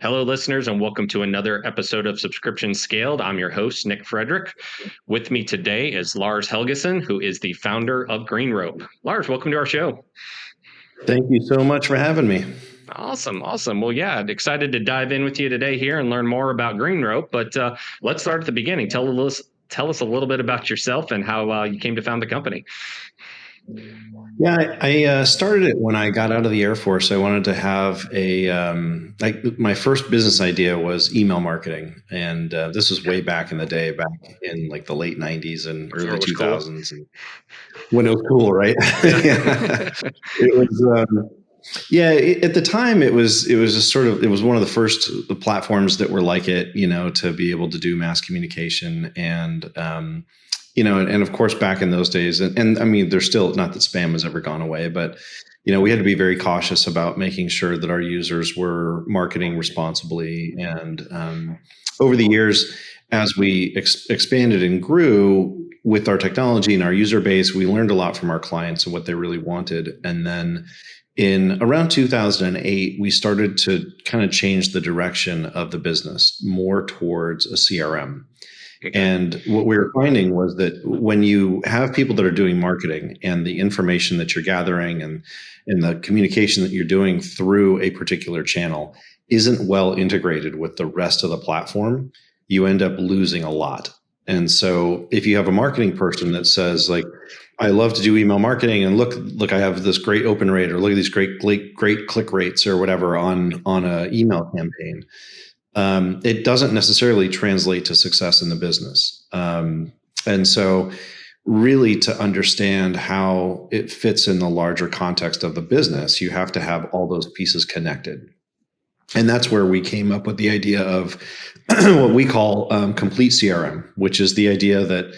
Hello, listeners, and welcome to another episode of Subscription Scaled. I'm your host, Nick Frederick. With me today is Lars Helgeson, who is the founder of GreenRope. Lars, welcome to our show. Thank you so much for having me. Awesome. Well, yeah, excited to dive in with you today here and learn more about GreenRope. But let's start at the beginning. Tell us a little bit about yourself and how you came to found the company. Yeah, I started it when I got out of the Air Force. I wanted to have my first business idea was email marketing. And this was way back in the day, back in like the late 90s and early 2000s. Cool. And when it was cool, right? Yeah. It was, at the time it was just it was one of the first platforms that were like it, to be able to do mass communication and, and of course, back in those days, and I mean, there's still not that spam has ever gone away, but, we had to be very cautious about making sure that our users were marketing responsibly. And over the years, as we expanded and grew with our technology and our user base, we learned a lot from our clients and what they really wanted. And then in around 2008, we started to kind of change the direction of the business more towards a CRM. Okay. And what we were finding was that when you have people that are doing marketing and the information that you're gathering and the communication that you're doing through a particular channel isn't well integrated with the rest of the platform, you end up losing a lot. And so if you have a marketing person that says like, I love to do email marketing and look, I have this great open rate, or look at these great click rates or whatever on an email campaign. It doesn't necessarily translate to success in the business. And so really to understand how it fits in the larger context of the business, you have to have all those pieces connected. And that's where we came up with the idea of what we call complete CRM, which is the idea that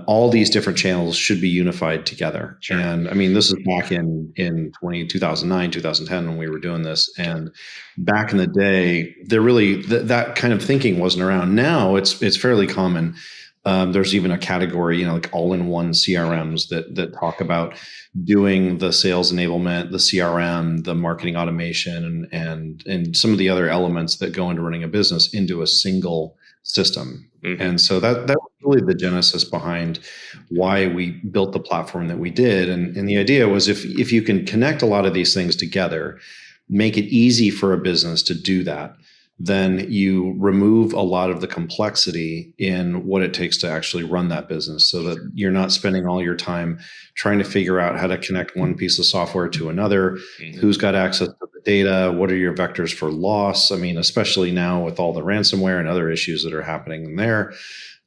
all these different channels should be unified together. Sure. And I mean, this is back in 2009, 2010 when we were doing this. And back in the day, there really that kind of thinking wasn't around. Now it's fairly common. There's even a category, like all-in-one CRMs that talk about doing the sales enablement, the CRM, the marketing automation, and some of the other elements that go into running a business into a single system. Mm-hmm. And so that was really the genesis behind why we built the platform that we did. And the idea was if you can connect a lot of these things together, make it easy for a business to do that, then you remove a lot of the complexity in what it takes to actually run that business, so that you're not spending all your time trying to figure out how to connect one piece of software to another, mm-hmm. who's got access to the data, what are your vectors for loss. I mean, especially now with all the ransomware and other issues that are happening in there,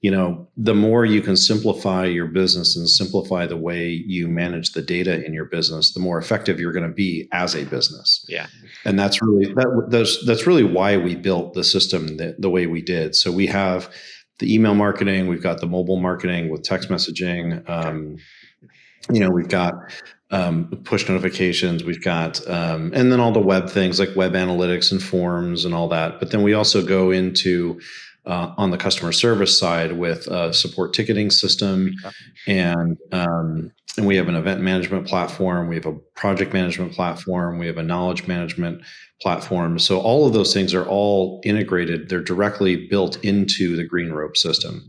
the more you can simplify your business and simplify the way you manage the data in your business, the more effective you're going to be as a business. Yeah. And that's really why we built the system the way we did. So we have the email marketing, we've got the mobile marketing with text messaging. We've got push notifications, we've got, and then all the web things like web analytics and forms and all that. But then we also go into on the customer service side with a support ticketing system, and we have an event management platform, we have a project management platform, we have a knowledge management platform. So all of those things are all integrated. They're directly built into the GreenRope system.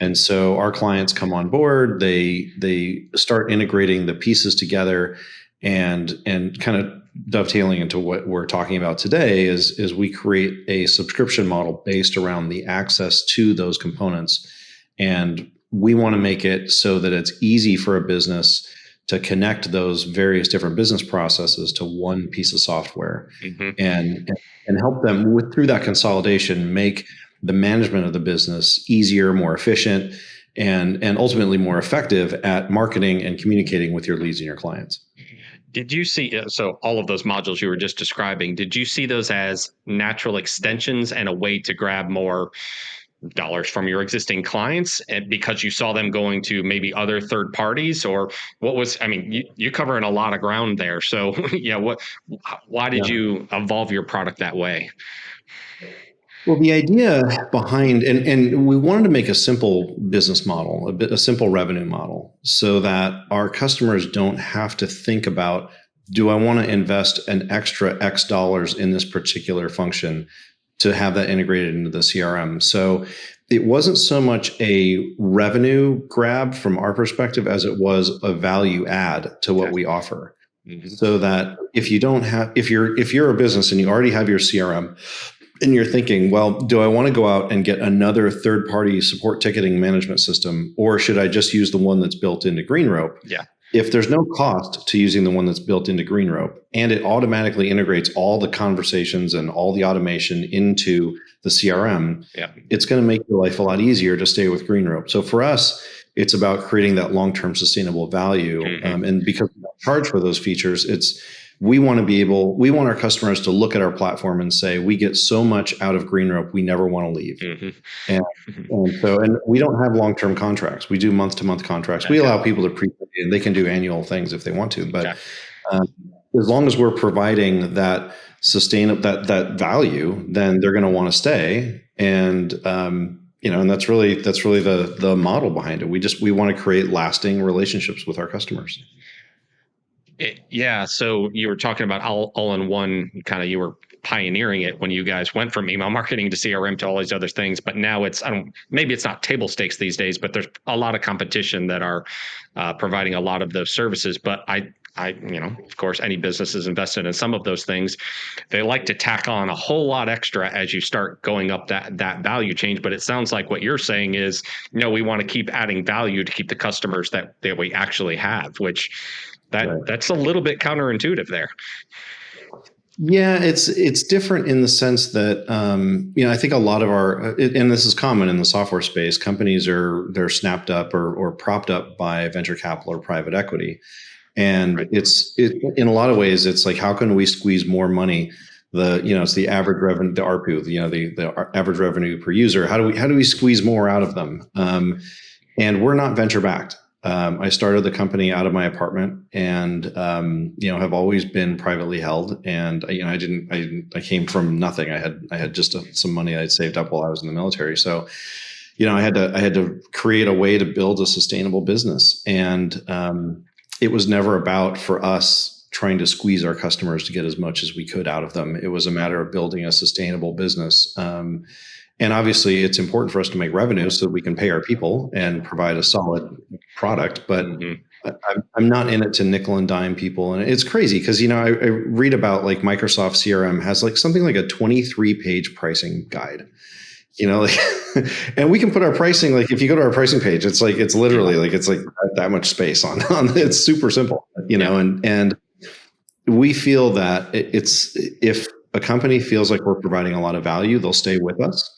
And so our clients come on board, they start integrating the pieces together, and kind of dovetailing into what we're talking about today is we create a subscription model based around the access to those components. And we want to make it so that it's easy for a business to connect those various different business processes to one piece of software, mm-hmm. and help them through that consolidation, make the management of the business easier, more efficient, and ultimately more effective at marketing and communicating with your leads and your clients. Did you see, so all of those modules you were just describing, did you see those as natural extensions and a way to grab more dollars from your existing clients, and because you saw them going to maybe other third parties? Or what was, I mean, you're covering a lot of ground there. So why did you evolve your product that way? Well, the idea behind, and we wanted to make a simple business model, a simple revenue model, so that our customers don't have to think about do I want to invest an extra X dollars in this particular function to have that integrated into the CRM? So it wasn't so much a revenue grab from our perspective as it was a value add to what we offer. Mm-hmm. So that if you're a business and you already have your CRM and you're thinking, well, do I want to go out and get another third-party support ticketing management system, or should I just use the one that's built into GreenRope? Yeah. If there's no cost to using the one that's built into GreenRope and it automatically integrates all the conversations and all the automation into the CRM, it's going to make your life a lot easier to stay with GreenRope. So for us, it's about creating that long-term sustainable value. Mm-hmm. And because we don't charge for those features, we want our customers to look at our platform and say, we get so much out of GreenRope, we never want to leave. Mm-hmm. And we don't have long-term contracts. We do month-to-month contracts. We allow people to prepay, and they can do annual things if they want to. But as long as we're providing that that value, then they're going to want to stay. And and that's really the model behind it. We want to create lasting relationships with our customers. So you were talking about all-in-one, kind of, you were pioneering it when you guys went from email marketing to CRM to all these other things. But now maybe it's not table stakes these days, but there's a lot of competition that are providing a lot of those services. But I, of course, any business is invested in some of those things. They like to tack on a whole lot extra as you start going up that value change. But it sounds like what you're saying is, we want to keep adding value to keep the customers that we actually have, which that's a little bit counterintuitive there. Yeah, it's different in the sense that I think a lot of and this is common in the software space, companies they're snapped up or propped up by venture capital or private equity, and it's in a lot of ways it's like, how can we squeeze more money? It's the average revenue, the ARPU, the average revenue per user. How do we squeeze more out of them? And we're not venture backed. I started the company out of my apartment, and have always been privately held. And I came from nothing. I had just some money I'd saved up while I was in the military. So, I had to create a way to build a sustainable business, and it was never about, for us, trying to squeeze our customers to get as much as we could out of them. It was a matter of building a sustainable business. And obviously, it's important for us to make revenue so that we can pay our people and provide a solid product. But I'm not in it to nickel and dime people. And it's crazy because, I read about like Microsoft CRM has like something like a 23-page pricing guide. And we can put our pricing, like if you go to our pricing page, it's literally like it's like that much space on it's super simple, and we feel that if a company feels like we're providing a lot of value, they'll stay with us.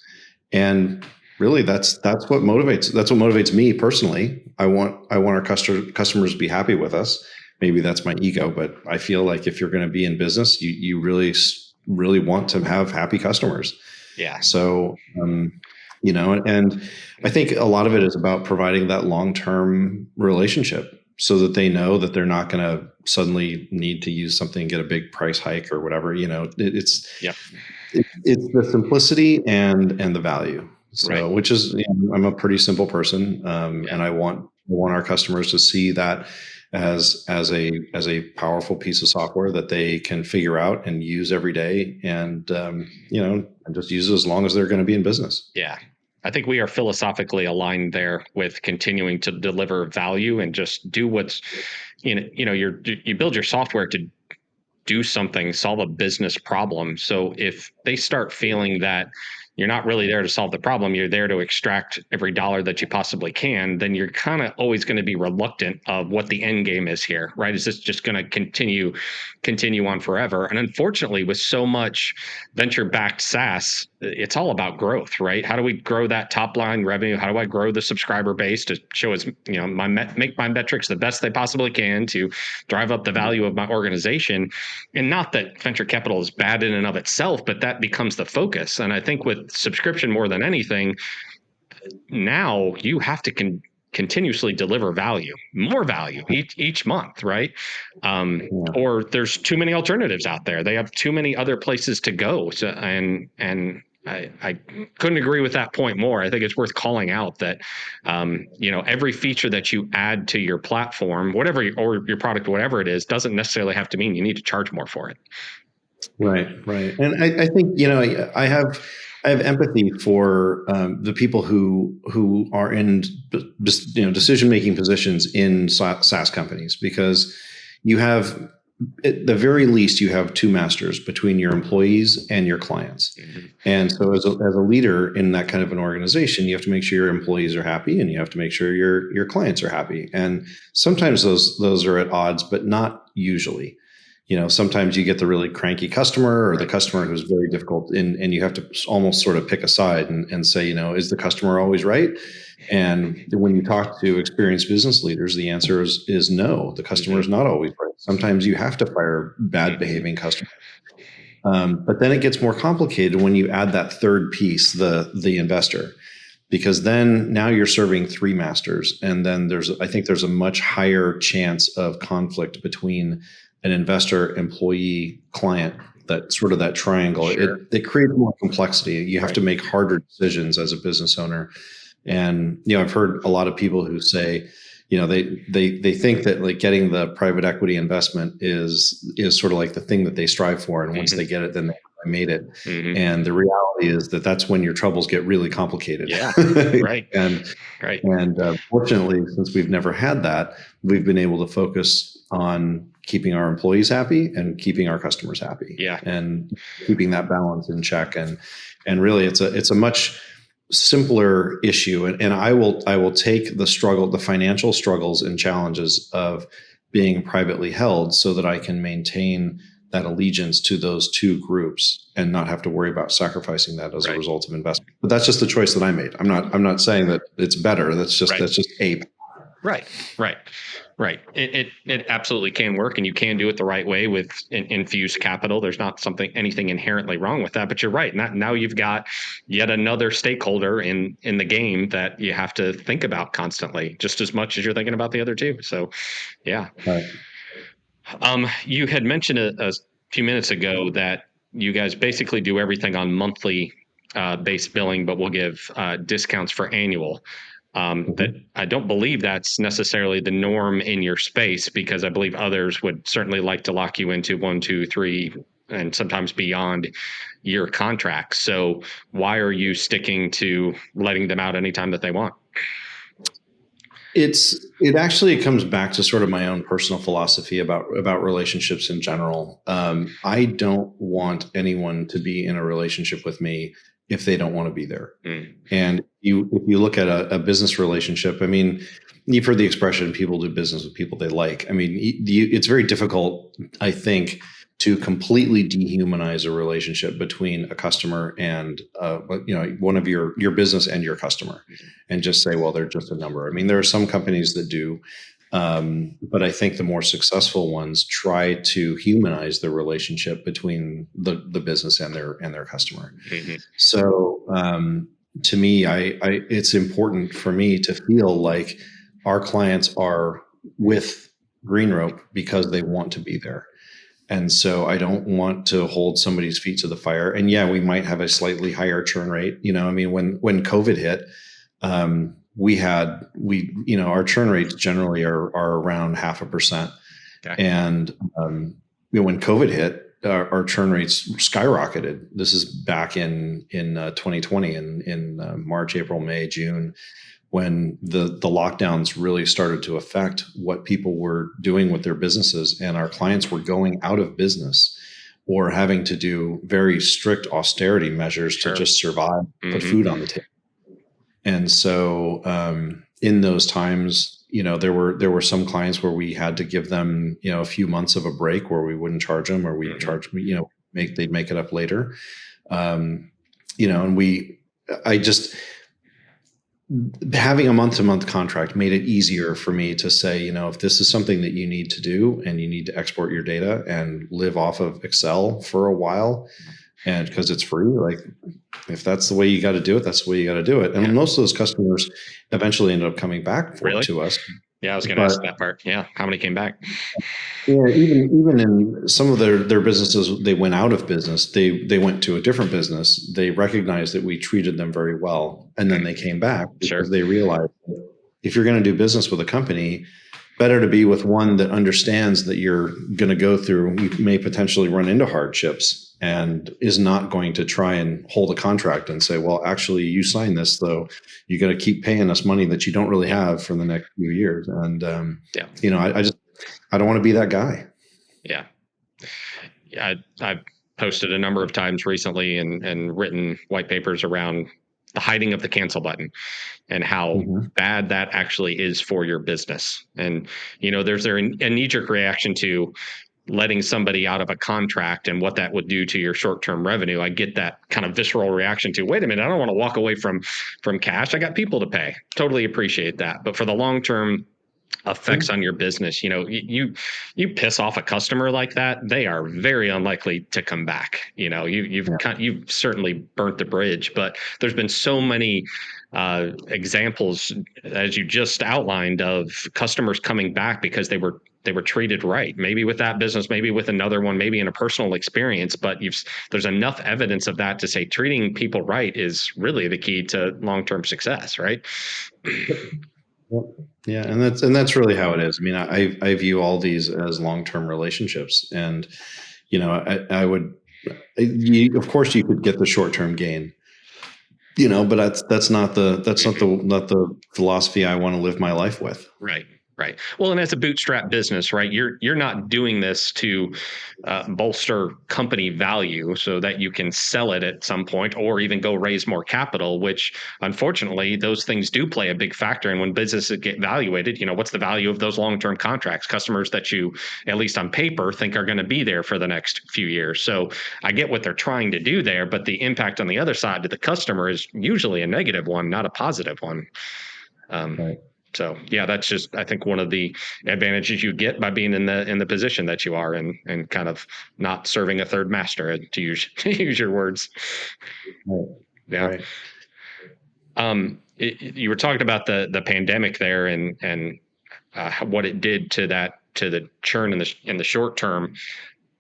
And really, that's what motivates me personally. I want our customers to be happy with us. Maybe that's my ego, but I feel like if you're going to be in business, you really, really want to have happy customers. Yeah. So, and I think a lot of it is about providing that long-term relationship so that they know that they're not going to suddenly need to use something and get a big price hike or whatever. It's the simplicity and the value. So, which is, I'm a pretty simple person, and I want our customers to see that as a powerful piece of software that they can figure out and use every day, and and just use it as long as they're going to be in business. Yeah. I think we are philosophically aligned there with continuing to deliver value and just do what's, you build your software to do something, solve a business problem. So if they start feeling that you're not really there to solve the problem, you're there to extract every dollar that you possibly can, then you're kind of always going to be reluctant of what the end game is here, right? Is this just going to continue on forever? And unfortunately, with so much venture-backed SaaS, it's all about growth, right? How do we grow that top line revenue? How do I grow the subscriber base to show as, make my metrics the best they possibly can to drive up the value of my organization? And not that venture capital is bad in and of itself, but that becomes the focus. And I think with subscription more than anything, now you have to continuously deliver more value each month, right? Or there's too many alternatives out there. They have too many other places to go. So, and I couldn't agree with that point more. I think it's worth calling out that, every feature that you add to your platform, whatever, or your product, whatever it is, doesn't necessarily have to mean you need to charge more for it. Right. And I think, I have empathy for the people who are in decision-making positions in SaaS companies, because you have, at the very least, you have two masters between your employees and your clients. Mm-hmm. And so as a leader in that kind of an organization, you have to make sure your employees are happy, and you have to make sure your clients are happy. And sometimes those are at odds, but not usually. Sometimes you get the really cranky customer, or the customer who's very difficult, and you have to almost sort of pick a side and say, is the customer always right? And when you talk to experienced business leaders, the answer is no, the customer is not always right. Sometimes you have to fire bad behaving customers. But then it gets more complicated when you add that third piece, the investor, because then now you're serving three masters. And then I think there's a much higher chance of conflict between an investor, employee, client, that triangle. Sure. It creates more complexity. You have to make harder decisions as a business owner. And, I've heard a lot of people who say, they think that like getting the private equity investment is sort of like the thing that they strive for. And once they get it, then they made it. Mm-hmm. And the reality is that's when your troubles get really complicated. Yeah. Right. And fortunately, since we've never had that, we've been able to focus on keeping our employees happy and keeping our customers happy. Yeah. And keeping that balance in check. And really it's a much simpler issue. And I will take the financial struggles and challenges of being privately held so that I can maintain that allegiance to those two groups and not have to worry about sacrificing that as a result of investment. But that's just the choice that I made. I'm not saying that it's better. That's just a Right. It absolutely can work, and you can do it the right way with infused capital. There's not anything inherently wrong with that, but you're right. Now you've got yet another stakeholder in the game that you have to think about constantly, just as much as you're thinking about the other two. So, yeah. Right. You had mentioned a few minutes ago that you guys basically do everything on monthly based billing, but we'll give discounts for annual. That I don't believe that's necessarily the norm in your space, because I believe others would certainly like to lock you into 1, 2, 3, and sometimes beyond year contracts. So why are you sticking to letting them out anytime that they want? It actually comes back to sort of my own personal philosophy about relationships in general. I don't want anyone to be in a relationship with me if they don't want to be there. And if you look at a business relationship, I mean, you've heard the expression, people do business with people they like. I mean, it's very difficult, I think, to completely dehumanize a relationship between a customer and one of your business and your customer, and just say, well, they're just a number. I mean, there are some companies that do, but I think the more successful ones try to humanize the relationship between the business and their customer. Mm-hmm. So to me, it's important for me to feel like our clients are with GreenRope because they want to be there. And so I don't want to hold somebody's feet to the fire. And yeah, we might have a slightly higher churn rate. I mean, when COVID hit, our churn rates generally are around 0.5%. Okay. And when COVID hit, our churn rates skyrocketed. This is back in 2020 in March, April, May, June, when the lockdowns really started to affect what people were doing with their businesses, and our clients were going out of business or having to do very strict austerity measures to just survive, put food on the table. And so in those times, there were some clients where we had to give them, a few months of a break where we wouldn't charge them, or we'd charge, they'd make it up later. And having a month-to-month contract made it easier for me to say, if this is something that you need to do and you need to export your data and live off of Excel for a while, and because it's free, like if that's the way you got to do it, that's the way you got to do it. And most of those customers eventually ended up coming back to us. Yeah, I was going to ask that part. Yeah. How many came back? Yeah, even in some of their businesses, they went out of business. They went to a different business. They recognized that we treated them very well, and then they came back Sure. because they realized that if you're going to do business with a company, better to be with one that understands that you're going to go through, you may potentially run into hardships, and is not going to try and hold a contract and say, well, actually, you signed this, though you got to keep paying us money that you don't really have for the next few years. And I don't want to be that guy. Yeah. Yeah. I've posted a number of times recently and written white papers around the hiding of the cancel button and how bad that actually is for your business. And, there's a knee-jerk reaction to letting somebody out of a contract and what that would do to your short-term revenue. I get that kind of visceral reaction to, wait a minute, I don't want to walk away from cash. I got people to pay. Totally appreciate that. But for the long-term effects on your business, you piss off a customer like that, they are very unlikely to come back. You've certainly burnt the bridge, but there's been so many examples, as you just outlined, of customers coming back because they were treated right, maybe with that business, maybe with another one, maybe in a personal experience, but there's enough evidence of that to say treating people right is really the key to long-term success, right? Yeah, and that's really how it is. I mean, I view all these as long-term relationships, and I would, of course, you could get the short-term gain, but that's not the philosophy I want to live my life with. Right. Right. Well, and as a bootstrap business, right, you're not doing this to bolster company value so that you can sell it at some point or even go raise more capital, which unfortunately those things do play a big factor. And when businesses get evaluated, what's the value of those long-term contracts, customers that you, at least on paper, think are going to be there for the next few years. So I get what they're trying to do there, but the impact on the other side to the customer is usually a negative one, not a positive one. Right. So yeah, that's just, I think, one of the advantages you get by being in the position that you are and kind of not serving a third master, to use your words. Right. Yeah. Right. You were talking about the pandemic there and what it did to the churn in the short term.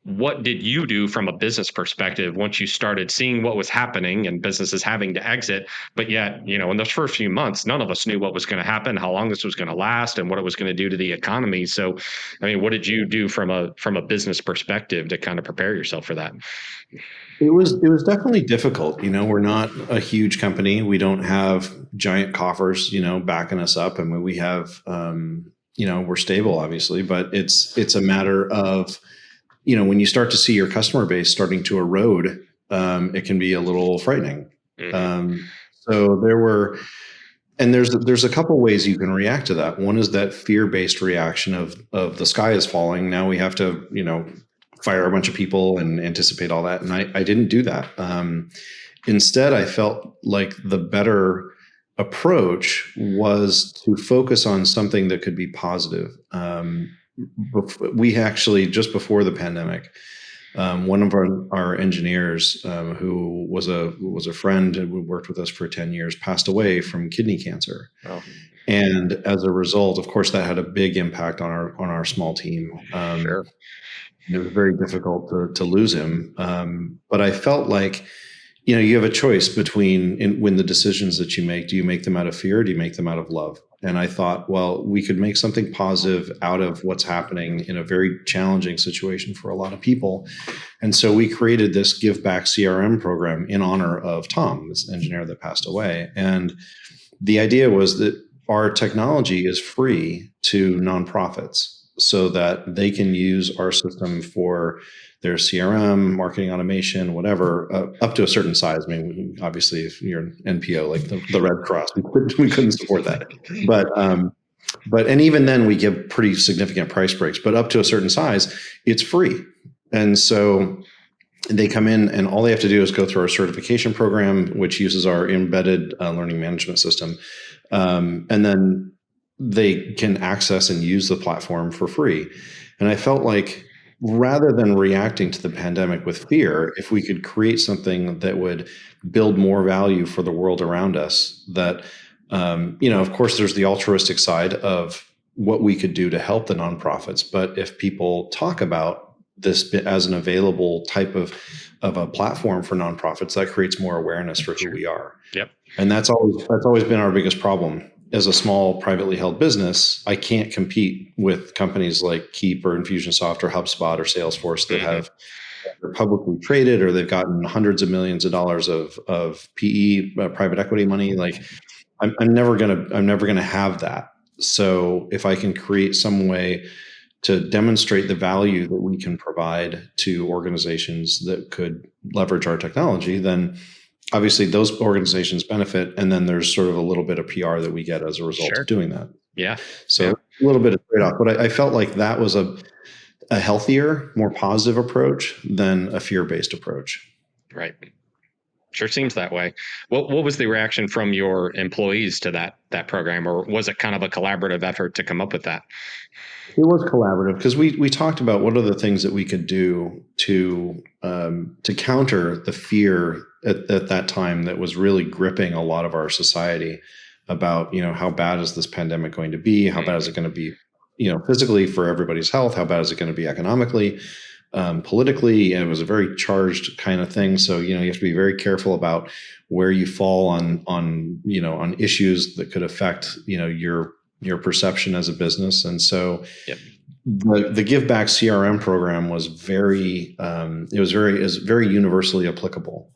What did you do from a business perspective once you started seeing what was happening and businesses having to exit? But yet, in those first few months, none of us knew what was going to happen, how long this was going to last, and what it was going to do to the economy. So, I mean, what did you do from a business perspective to kind of prepare yourself for that? It was definitely difficult. We're not a huge company. We don't have giant coffers, backing us up. I mean, we have, we're stable, obviously, but it's a matter of, when you start to see your customer base starting to erode, it can be a little frightening. So there's a couple ways you can react to that. One is that fear-based reaction of the sky is falling. Now we have to, fire a bunch of people and anticipate all that. And I didn't do that. Instead, I felt like the better approach was to focus on something that could be positive. We actually, just before the pandemic, one of our engineers, who was a friend who worked with us for 10 years, passed away from kidney cancer. Oh. And as a result, of course, that had a big impact on our small team. Sure. It was very difficult to lose him. But I felt like, you have a choice between when the decisions that you make, do you make them out of fear or do you make them out of love? And I thought, well, we could make something positive out of what's happening in a very challenging situation for a lot of people. And so we created this Give Back CRM program in honor of Tom, this engineer that passed away. And the idea was that our technology is free to nonprofits so that they can use our system for their CRM, marketing automation, whatever, up to a certain size. I mean, obviously, if you're an NPO like the Red Cross, we couldn't support that. And even then, we give pretty significant price breaks. But up to a certain size, it's free. And so they come in, and all they have to do is go through our certification program, which uses our embedded learning management system, and then they can access and use the platform for free. And I felt like, rather than reacting to the pandemic with fear, if we could create something that would build more value for the world around us, that, of course, there's the altruistic side of what we could do to help the nonprofits. But if people talk about this as an available type of a platform for nonprofits, that creates more awareness for who we are. Yep. And that's always been our biggest problem. As a small privately held business, I can't compete with companies like Keep or Infusionsoft or HubSpot or Salesforce that have they're publicly traded, or they've gotten hundreds of millions of dollars of PE, private equity money. Like I'm never gonna have that. So if I can create some way to demonstrate the value that we can provide to organizations that could leverage our technology, then obviously those organizations benefit. And then there's sort of a little bit of PR that we get as a result of doing that. Yeah. So a little bit of trade-off, but I felt like that was a healthier, more positive approach than a fear-based approach. Right. Sure seems that way. What was the reaction from your employees to that program, or was it kind of a collaborative effort to come up with that? It was collaborative because we talked about what are the things that we could do to counter the fear at that time that was really gripping a lot of our society about, how bad is this pandemic going to be? How bad is it going to be, physically for everybody's health? How bad is it going to be economically? Politically, and it was a very charged kind of thing. So, you have to be very careful about where you fall on issues that could affect, your perception as a business. And so the Give Back CRM program was very universally applicable.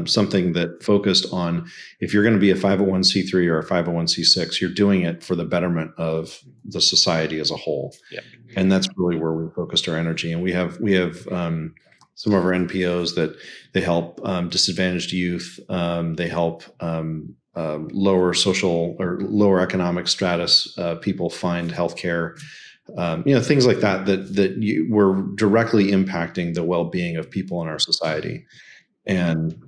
Something that focused on, if you're going to be a 501c3 or a 501c6, you're doing it for the betterment of the society as a whole. Yep. And that's really where we focused our energy. And we have some of our NPOs that they help disadvantaged youth. They help lower social or lower economic status people find healthcare. Things like that were directly impacting the well-being of people in our society. And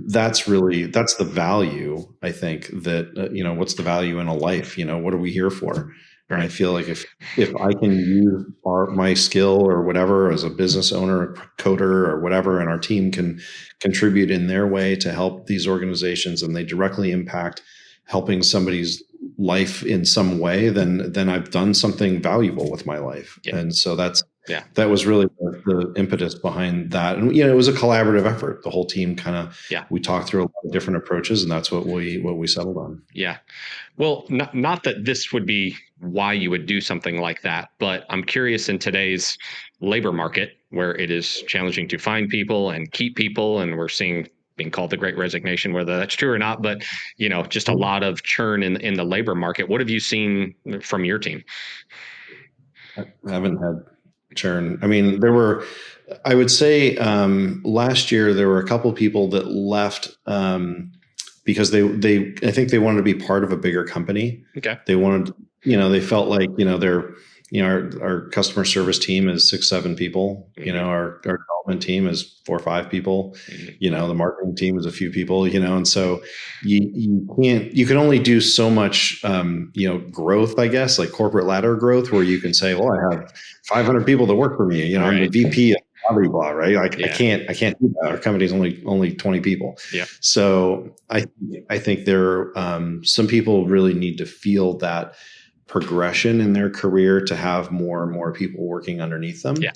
that's the value, I think, that, what's the value in a life? What are we here for? And I feel like if I can use my skill or whatever as a business owner, coder or whatever, and our team can contribute in their way to help these organizations, and they directly impact helping somebody's life in some way, then I've done something valuable with my life. Yeah. And so that was really the impetus behind that. And, it was a collaborative effort. The whole team we talked through a lot of different approaches, and that's what we settled on. Yeah. Well, not that this would be why you would do something like that, but I'm curious, in today's labor market, where it is challenging to find people and keep people, and we're seeing being called the Great Resignation, whether that's true or not, but just a lot of churn in the labor market. What have you seen from your team? I haven't had churn. I mean, I would say last year there were a couple of people that left because I think they wanted to be part of a bigger company. Okay. They wanted, they felt like, our customer service team is 6-7 people. Mm-hmm. Our development team is 4 or 5 people. Mm-hmm. The marketing team is a few people. And so you can only do so much, growth, I guess, like corporate ladder growth, where you can say, well, I have 500 people that work for me. I'm the VP of blah, blah, blah, right? Like I can't do that. Our company's only 20 people. Yeah. So I think there some people really need to feel that progression in their career to have more and more people working underneath them. Yeah.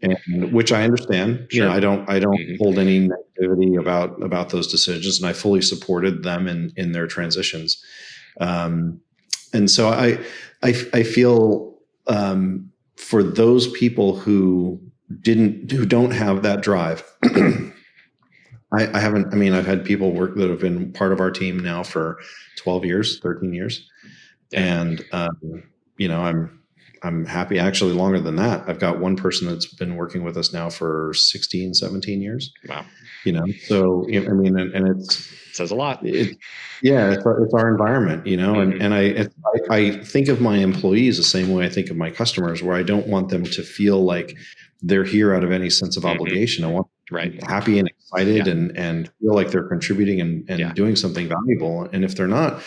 And which I understand. Sure. I don't mm-hmm. hold any negativity about those decisions, and I fully supported them in their transitions. And so I feel for those people who don't have that drive. I've had people work that have been part of our team now for 12 years, 13 years. And, I'm happy, actually longer than that. I've got one person that's been working with us now for 16, 17 years. Wow. So, and it says a lot. It's our environment, mm-hmm. and I think of my employees the same way I think of my customers, where I don't want them to feel like they're here out of any sense of obligation. Mm-hmm. I want them to be happy and excited and feel like they're contributing and doing something valuable. And if they're not,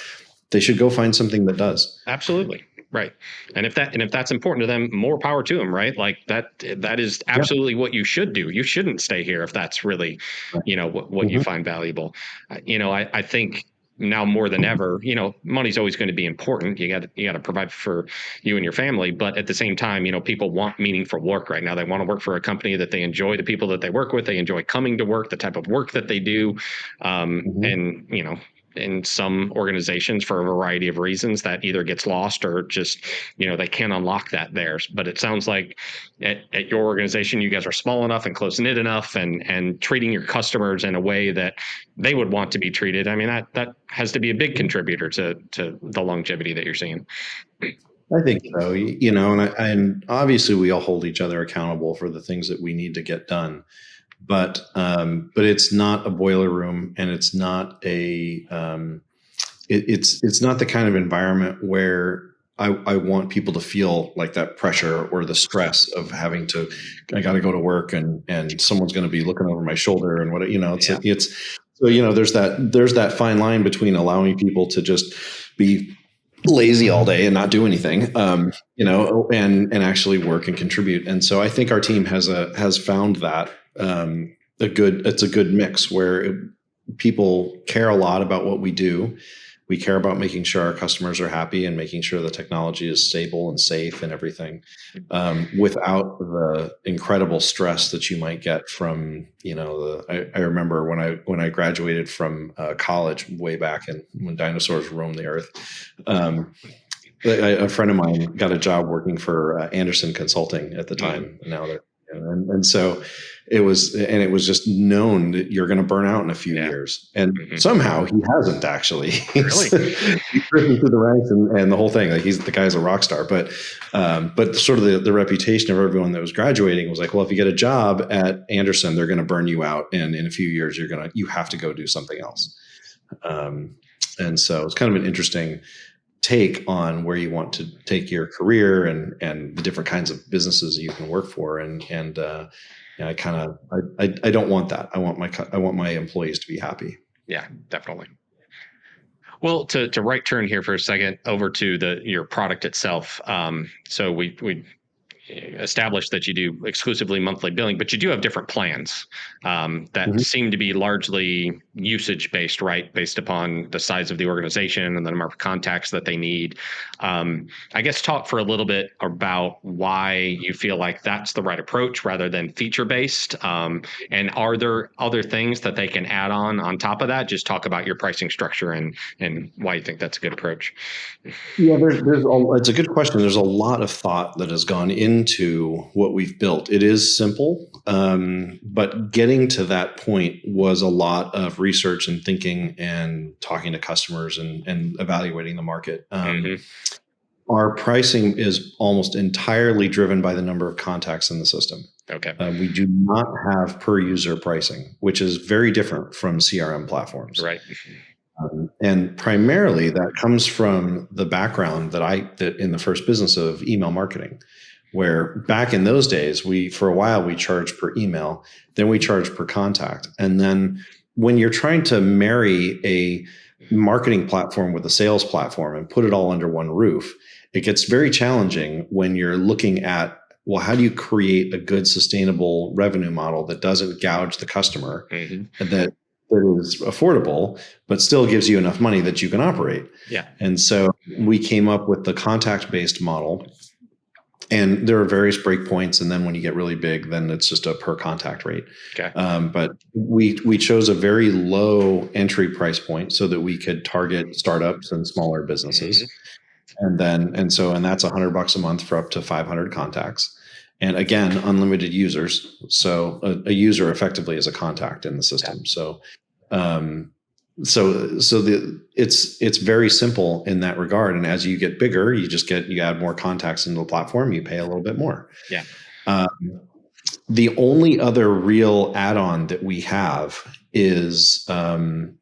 they should go find something that does. Absolutely. Right. And if that's important to them, more power to them, right? Like that is absolutely what you should do. You shouldn't stay here if that's really, what mm-hmm. you find valuable. I think now more than ever, money's always going to be important. You got to provide for you and your family, but at the same time, people want meaningful work right now. They want to work for a company that they enjoy, the people that they work with, they enjoy coming to work, the type of work that they do, and in some organizations, for a variety of reasons, that either gets lost or just they can't unlock that there. But it sounds like at your organization, you guys are small enough and close knit enough, and treating your customers in a way that they would want to be treated. I mean, that has to be a big contributor to the longevity that you're seeing. I think so, and obviously we all hold each other accountable for the things that we need to get done. But it's not a boiler room, and it's not it's not the kind of environment where I want people to feel like that pressure or the stress of having to, I got to go to work and someone's going to be looking over my shoulder and there's that fine line between allowing people to just be lazy all day and not do anything, and actually work and contribute. And so I think our team has found that it's a good mix where people care a lot about what we do. We care about making sure our customers are happy and making sure the technology is stable and safe and everything, without the incredible stress that you might get from, I remember when I graduated from college way back when dinosaurs roamed the earth, a friend of mine got a job working for Anderson Consulting at the time. Now they're, and so it was just known that you're going to burn out in a few years, and somehow he hasn't actually. He's risen through the ranks and the whole thing. Like the guy's a rock star, but sort of the reputation of everyone that was graduating was like, well, if you get a job at Anderson, they're going to burn you out, and in a few years you have to go do something else. And so it's kind of an interesting take on where you want to take your career and the different kinds of businesses that you can work for. I don't want that. I want my employees to be happy. Yeah, definitely. Well, to right turn here for a second over to your product itself. So we established that you do exclusively monthly billing, but you do have different plans that seem to be largely usage based, right? Based upon the size of the organization and the number of contacts that they need. I guess talk for a little bit about why you feel like that's the right approach rather than feature based. And are there other things that they can add on top of that? Just talk about your pricing structure and why you think that's a good approach. Yeah, it's a good question. There's a lot of thought that has gone into what we've built. It is simple, but getting to that point was a lot of research and thinking and talking to customers and evaluating the market. Our pricing is almost entirely driven by the number of contacts in the system. Okay. We do not have per user pricing, which is very different from CRM platforms. Right. And primarily that comes from the background that in the first business of email marketing, where back in those days, for a while we charged per email, then we charged per contact. And then when you're trying to marry a marketing platform with a sales platform and put it all under one roof, it gets very challenging when you're looking at, well, how do you create a good sustainable revenue model that doesn't gouge the customer, and that is affordable, but still gives you enough money that you can operate. Yeah. And so we came up with the contact-based model, and there are various breakpoints. And then when you get really big, then it's just a per contact rate. Okay. But we chose a very low entry price point so that we could target startups and smaller businesses. And that's $100 a month for up to 500 contacts. And again, unlimited users. So a user effectively is a contact in the system. Yeah. It's very simple in that regard. And as you get bigger, you add more contacts into the platform, you pay a little bit more. Yeah. The only other real add-on that we have is the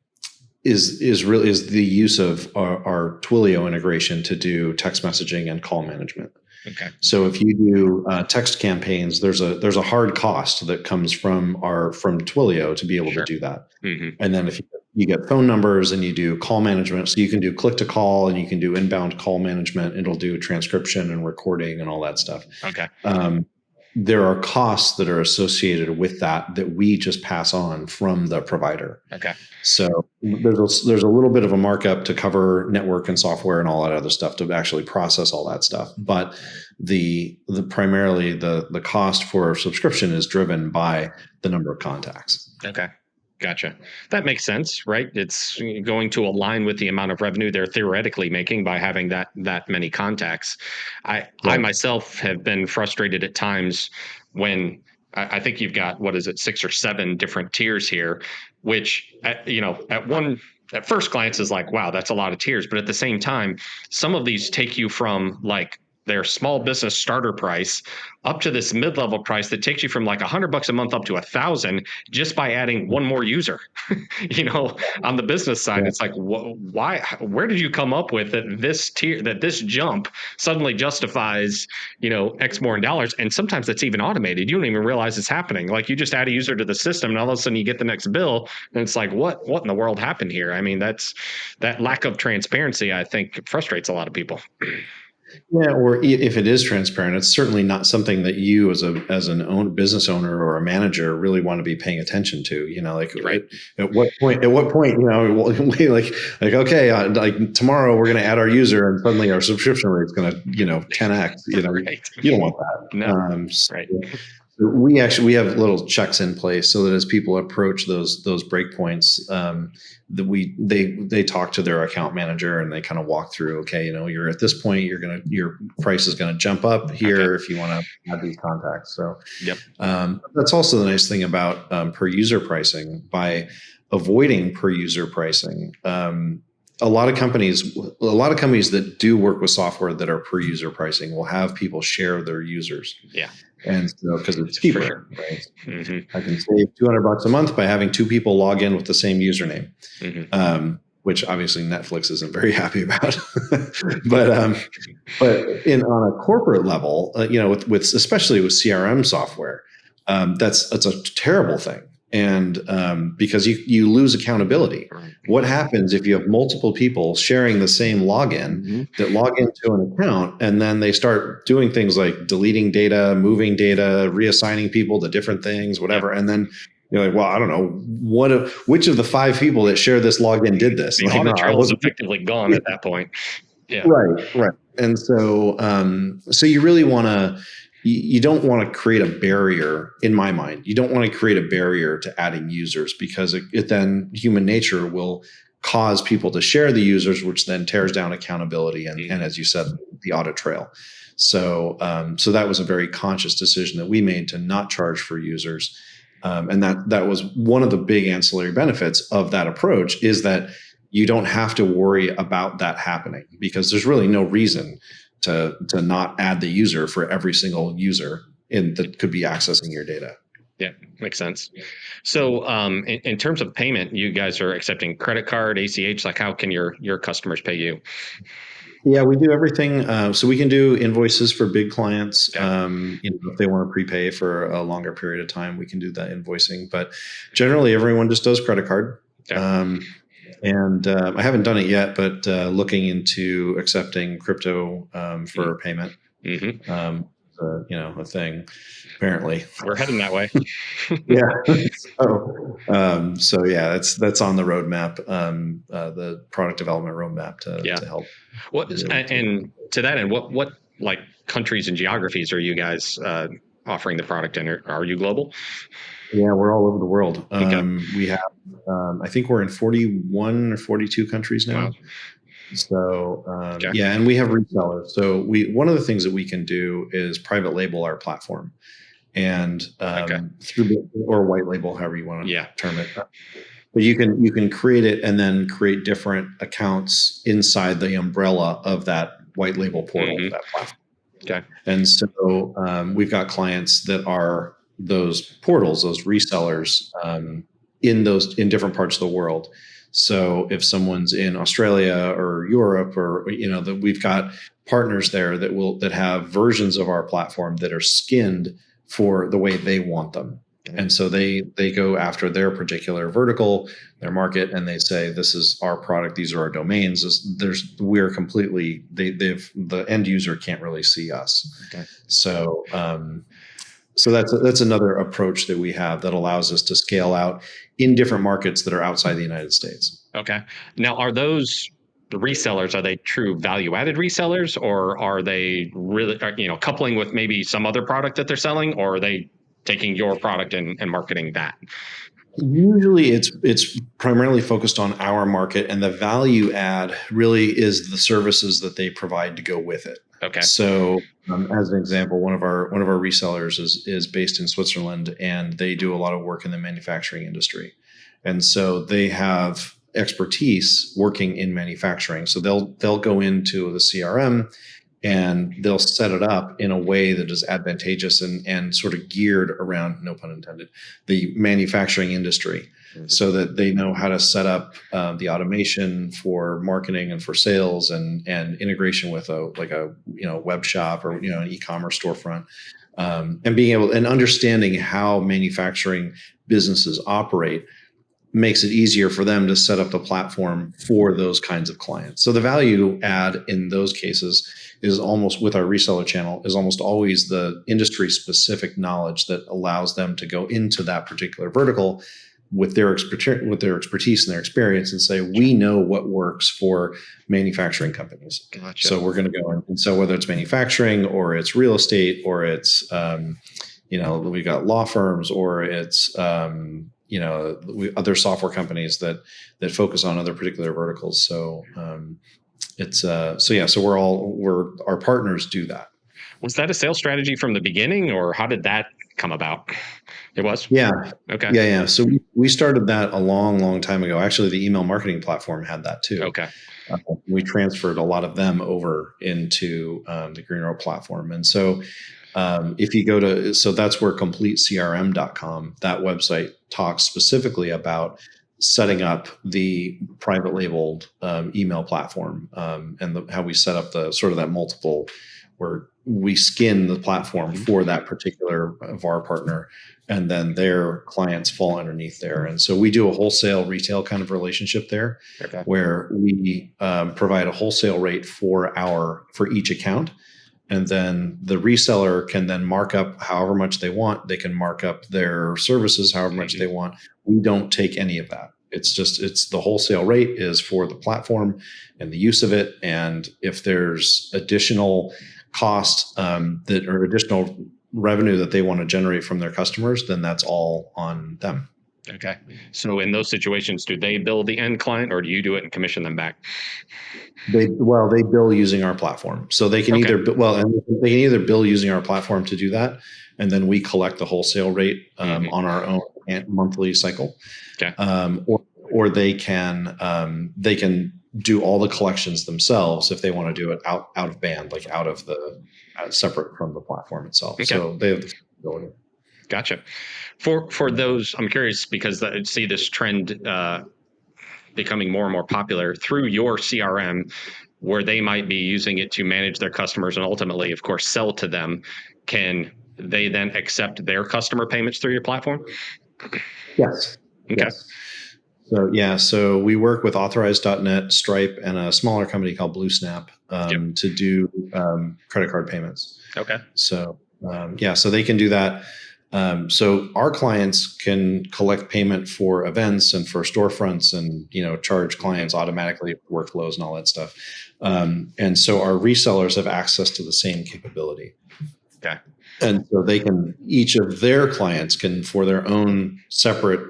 use of our Twilio integration to do text messaging and call management. Okay. So if you do text campaigns, there's a hard cost that comes from Twilio to be able to do that. And then if you get phone numbers and you do call management, so you can do click to call and you can do inbound call management. It'll do transcription and recording and all that stuff. Okay. there are costs that are associated with that we just pass on from the provider. Okay. So there's a little bit of a markup to cover network and software and all that other stuff to actually process all that stuff. But the primarily the cost for subscription is driven by the number of contacts. Okay. Gotcha. That makes sense, right? It's going to align with the amount of revenue they're theoretically making by having that many contacts. I myself have been frustrated at times when I think you've got, what is it, 6 or 7 different tiers here, which at first glance is like, wow, that's a lot of tiers. But at the same time, some of these take you from like their small business starter price up to this mid-level price that takes you from like $100 a month up to $1,000 just by adding one more user. On the business side, it's like, why? Where did you come up with that this tier, that this jump suddenly justifies, X more in dollars? And sometimes it's even automated. You don't even realize it's happening. Like you just add a user to the system, and all of a sudden you get the next bill, and it's like, what in the world happened here? I mean, that lack of transparency, I think, frustrates a lot of people. Yeah, or if it is transparent, it's certainly not something that you as an business owner or a manager really want to be paying attention to. Right. At what point, okay, like tomorrow we're going to add our user and suddenly our subscription rate is going to 10x. Right. You don't want that. No. Right. We have little checks in place so that as people approach those breakpoints, they talk to their account manager and they kind of walk through. Okay, you're at this point. Your price is going to jump up here if you want to add these contacts. So, yep. That's also the nice thing about per user pricing. By avoiding per user pricing, a lot of companies that do work with software that are per user pricing will have people share their users. Yeah. And so, because it's cheaper, sure. Right? Mm-hmm. I can save $200 a month by having 2 people log in with the same username, which obviously Netflix isn't very happy about. but on a corporate level, with especially with CRM software, that's a terrible thing. And because you lose accountability. Right. What happens if you have multiple people sharing the same login that log into an account, and then they start doing things like deleting data, moving data, reassigning people to different things, whatever, and then you're like, well, I don't know which of the 5 people that share this login did this. The audit trail is effectively gone at that point. Yeah. Right. And so you really want to. You don't want to create a barrier, in my mind. You don't want to create a barrier to adding users, because it then human nature will cause people to share the users, which then tears down accountability and as you said, the audit trail. So that was a very conscious decision that we made to not charge for users, and that was one of the big ancillary benefits of that approach, is that you don't have to worry about that happening, because there's really no reason to not add the user for every single user that could be accessing your data. Yeah, makes sense. So in terms of payment, you guys are accepting credit card, ACH. Like, how can your customers pay you? Yeah, we do everything. So we can do invoices for big clients. If they want to prepay for a longer period of time, we can do that invoicing. But generally, everyone just does credit card. Okay. And I haven't done it yet, but looking into accepting crypto for payment. Mm-hmm. A thing. Apparently, we're heading that way. Yeah. So yeah, that's on the roadmap, the product development roadmap to help. And to that end, what like countries and geographies are you guys offering the product in? Are you global? Yeah, we're all over the world. Okay. We have, I think we're in 41 or 42 countries now. Wow. So yeah, and we have resellers. So one of the things that we can do is private label our platform, and through or white label, however you want to term it. But you can create it and then create different accounts inside the umbrella of that white label portal, that platform. Okay. And so we've got clients that are those portals, those resellers in different parts of the world. So if someone's in Australia or Europe, or that we've got partners there that have versions of our platform that are skinned for the way they want them. And so they go after their particular vertical, their market, and they say, this is our product, these are our domains. We're completely, the end user can't really see us. Okay. So So that's another approach that we have that allows us to scale out in different markets that are outside the United States. Okay. Now, are those the resellers? Are they true value-added resellers, or are they really, coupling with maybe some other product that they're selling, or are they taking your product and marketing that? Usually it's primarily focused on our market, and the value add really is the services that they provide to go with it. Okay. So as an example, one of our resellers is based in Switzerland, and they do a lot of work in the manufacturing industry. And so they have expertise working in manufacturing. So they'll go into the CRM and they'll set it up in a way that is advantageous and sort of geared around, no pun intended, the manufacturing industry, so that they know how to set up the automation for marketing and for sales and integration with a web shop or an e-commerce storefront, and being able and understanding how manufacturing businesses operate makes it easier for them to set up the platform for those kinds of clients. So the value add in those cases is almost, with our reseller channel, is almost always the industry specific knowledge that allows them to go into that particular vertical with their expertise and their experience and say, we know what works for manufacturing companies. Gotcha. So we're going to go in. And so whether it's manufacturing or it's real estate or it's, we've got law firms or it's, other software companies that focus on other particular verticals. So our partners do that. Was that a sales strategy from the beginning, or how did that come about? It was? Yeah. Okay. Yeah. So we started that a long, long time ago. Actually, the email marketing platform had that too. Okay. We transferred a lot of them over into the GreenRope platform. And so if you go so that's where CompleteCRM.com, that website talks specifically about setting up the private labeled email platform, and how we set up the sort of that multiple where we skin the platform for that particular VAR partner, and then their clients fall underneath there. And so we do a wholesale retail kind of relationship there, okay, where we provide a wholesale rate for each account. And then the reseller can then mark up however much they want. They can mark up their services however much they want. We don't take any of that. It's the wholesale rate is for the platform and the use of it. And if there's additional cost that or additional revenue that they want to generate from their customers, then that's all on them. Okay. So in those situations, do they bill the end client, or do you do it and commission them back? They bill using our platform. So they can either bill using our platform to do that, and then we collect the wholesale rate on our own monthly cycle. Okay. Or they can do all the collections themselves if they want to do it out of band, like out of the separate from the platform itself. Okay. So they have the flexibility. Gotcha. For those, I'm curious because I see this trend becoming more and more popular through your CRM, where they might be using it to manage their customers and ultimately, of course, sell to them. Can they then accept their customer payments through your platform? Yes. Okay. Yes. So we work with Authorize.net, Stripe, and a smaller company called BlueSnap to do credit card payments. Okay. So so they can do that. So our clients can collect payment for events and for storefronts and, charge clients automatically for workflows and all that stuff. And so our resellers have access to the same capability. Okay. And so each of their clients can, for their own separate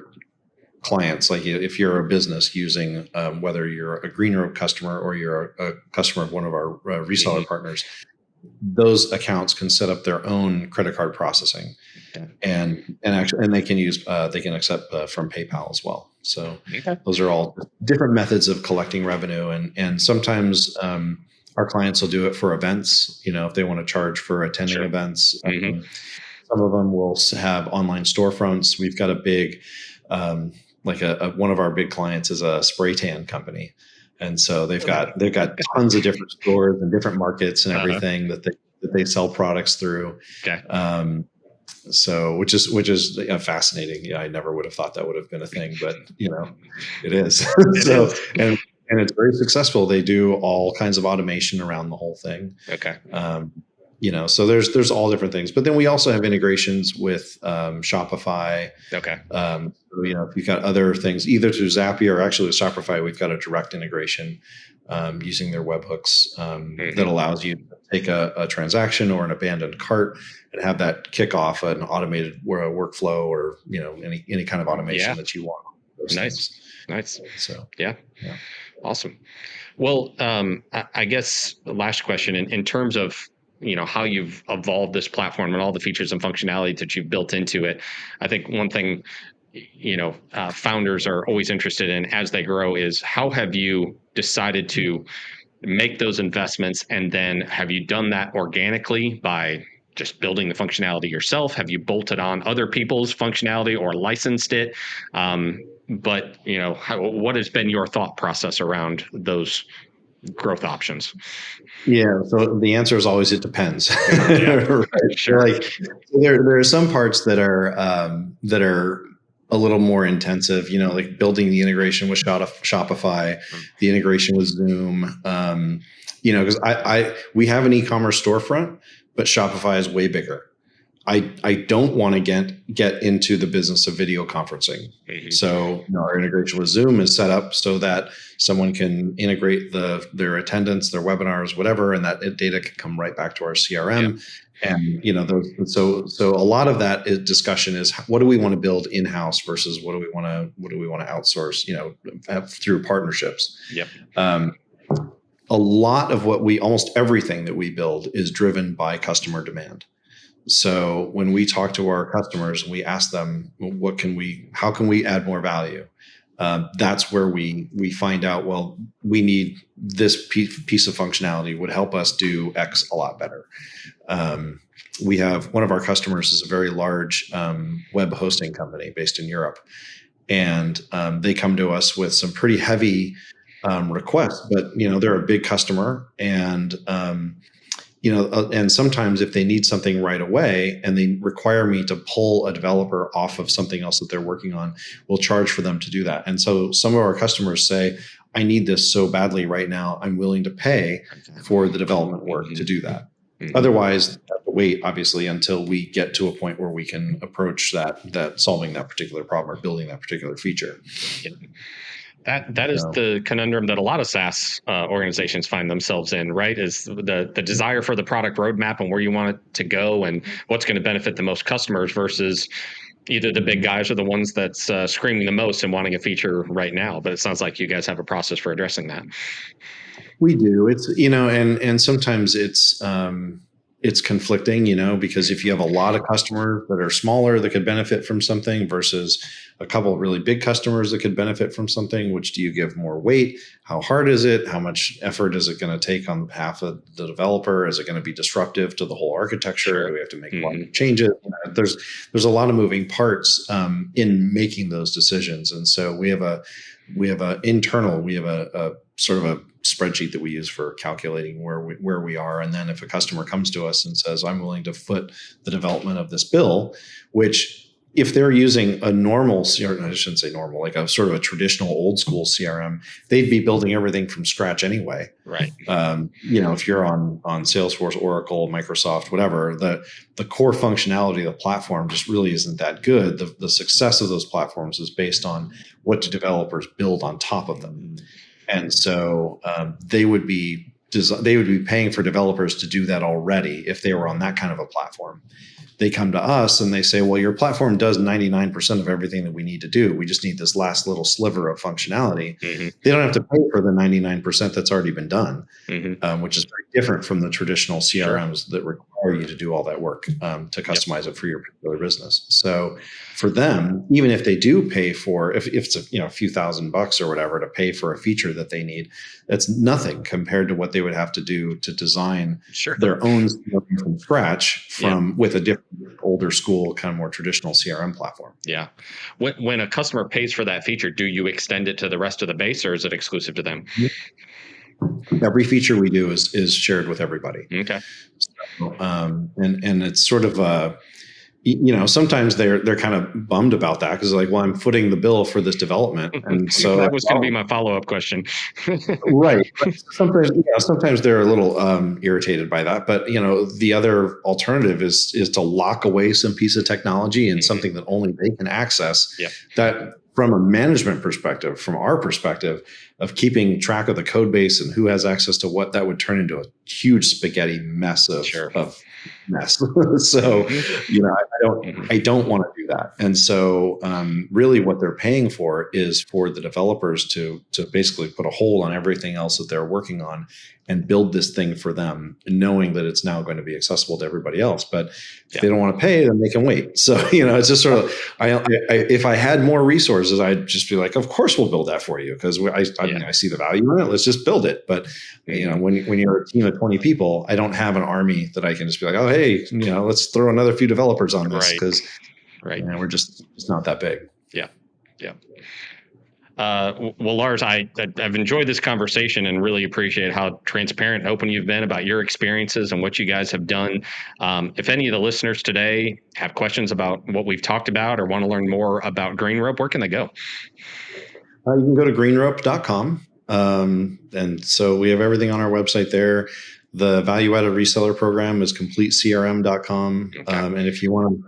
clients, like if you're a business using, whether you're a GreenRope customer or you're a customer of one of our reseller partners, those accounts can set up their own credit card processing, and they can accept from PayPal as well. So those are all different methods of collecting revenue, and sometimes our clients will do it for events. If they want to charge for attending events, some of them will have online storefronts. We've got a big, one of our big clients is a spray tan company. And so they've got tons of different stores and different markets and everything that they sell products through. Okay. So which is fascinating. Yeah, I never would have thought that would have been a thing, but it is. And it's very successful. They do all kinds of automation around the whole thing. Okay. So there's all different things. But then we also have integrations with Shopify. Okay. If you've got other things, either through Zapier or actually with Shopify, we've got a direct integration using their webhooks that allows you to take a transaction or an abandoned cart and have that kick off an automated workflow or any kind of automation that you want. Nice. So yeah. Awesome. Well, I guess the last question in terms of how you've evolved this platform and all the features and functionality that you've built into it. I think one thing founders are always interested in as they grow is how have you decided to make those investments, and then have you done that organically by just building the functionality yourself? Have you bolted on other people's functionality or licensed it? But what has been your thought process around those growth options? Yeah, so the answer is always it depends. Right? Sure. There are some parts that are a little more intensive, like building the integration with Shopify, the integration with Zoom, because we have an e-commerce storefront, but Shopify is way bigger. I don't want to get into the business of video conferencing. So our integration with Zoom is set up so that someone can integrate their attendance, their webinars, whatever, and that data can come right back to our CRM. Yep. And so a lot of that discussion is what do we want to build in-house versus what do we want to outsource, through partnerships. Yep. A lot of almost everything that we build is driven by customer demand. So when we talk to our customers and we ask them, how can we add more value? That's where we find out, well, we need this piece of functionality would help us do X a lot better. We have one of our customers is a very large web hosting company based in Europe. And they come to us with some pretty heavy requests, but they're a big customer, and and sometimes if they need something right away and they require me to pull a developer off of something else that they're working on, we'll charge for them to do that. And so some of our customers say, I need this so badly right now, I'm willing to pay for the development work to do that. Otherwise, I have to wait, obviously, until we get to a point where we can approach that solving that particular problem or building that particular feature. That is the conundrum that a lot of SaaS organizations find themselves in, right? Is the desire for the product roadmap and where you want it to go and what's going to benefit the most customers versus either the big guys or the ones that's screaming the most and wanting a feature right now. But it sounds like you guys have a process for addressing that. We do. It's and sometimes it's conflicting, because if you have a lot of customers that are smaller that could benefit from something versus a couple of really big customers that could benefit from something, which do you give more weight? How hard is it? How much effort is it going to take on behalf of the developer? Is it going to be disruptive to the whole architecture? Sure. Do we have to make a lot of changes? There's a lot of moving parts in making those decisions. And so we have a sort of a spreadsheet that we use for calculating where we are. And then if a customer comes to us and says, I'm willing to foot the development of this bill, which if they're using a normal CRM, I shouldn't say normal, like a sort of a traditional old school CRM, they'd be building everything from scratch anyway. Right. If you're on Salesforce, Oracle, Microsoft, whatever, the core functionality of the platform just really isn't that good. The success of those platforms is based on what do developers build on top of them. And so they would be paying for developers to do that already if they were on that kind of a platform. They come to us and they say, well, your platform does 99% of everything that we need to do. We just need this last little sliver of functionality. Mm-hmm. They don't have to pay for the 99% that's already been done, which is very different from the traditional CRMs that require you to do all that work to customize it for your particular business. So for them, even if they do pay for, if it's a few $1,000 or whatever to pay for a feature that they need, that's nothing compared to what they would have to do to design their own from scratch with a different older school, kind of more traditional CRM platform. Yeah. When a customer pays for that feature, do you extend it to the rest of the base or is it exclusive to them? Every feature we do is shared with everybody. Okay. So, and it's sort of sometimes they're kind of bummed about that because like, well, I'm footing the bill for this development, and so That like, was going to be my follow-up question. right. But sometimes they're a little irritated by that. But the other alternative is to lock away some piece of technology and something that only they can access. Yep. That from a management perspective, from our perspective of keeping track of the code base and who has access to what, that would turn into a huge spaghetti mess of mess. So, I don't want to do that. And so, really, what they're paying for is for the developers to basically put a hold on everything else that they're working on and build this thing for them, knowing that it's now going to be accessible to everybody else. But if they don't want to pay, then they can wait. So, it's just sort of, if I had more resources, I'd just be like, of course we'll build that for you, because I see the value in it. Let's just build it. But when you're a team of 20 people, I don't have an army that I can just be like, oh, hey, let's throw another few developers on this, because we're just not that big. Yeah. Well, Lars, I've enjoyed this conversation and really appreciate how transparent and open you've been about your experiences and what you guys have done. If any of the listeners today have questions about what we've talked about or want to learn more about GreenRope, where can they go? You can go to greenrope.com. And so we have everything on our website there. The value-added reseller program is completecrm.com. Okay. And if you want to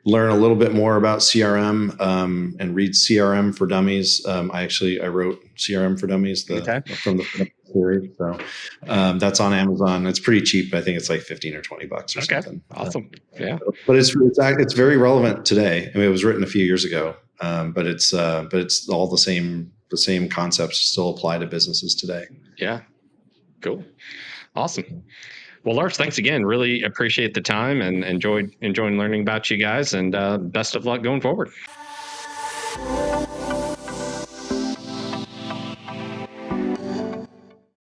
learn a little bit more about CRM and read CRM for Dummies, I wrote CRM for Dummies from the series. So that's on Amazon. It's pretty cheap. I think it's like $15 or $20 or something. Awesome. Yeah. But it's very relevant today. I mean, it was written a few years ago, but it's all the same concepts still apply to businesses today. Yeah. Cool. Awesome. Well, Lars, thanks again. Really appreciate the time and enjoying learning about you guys, and best of luck going forward.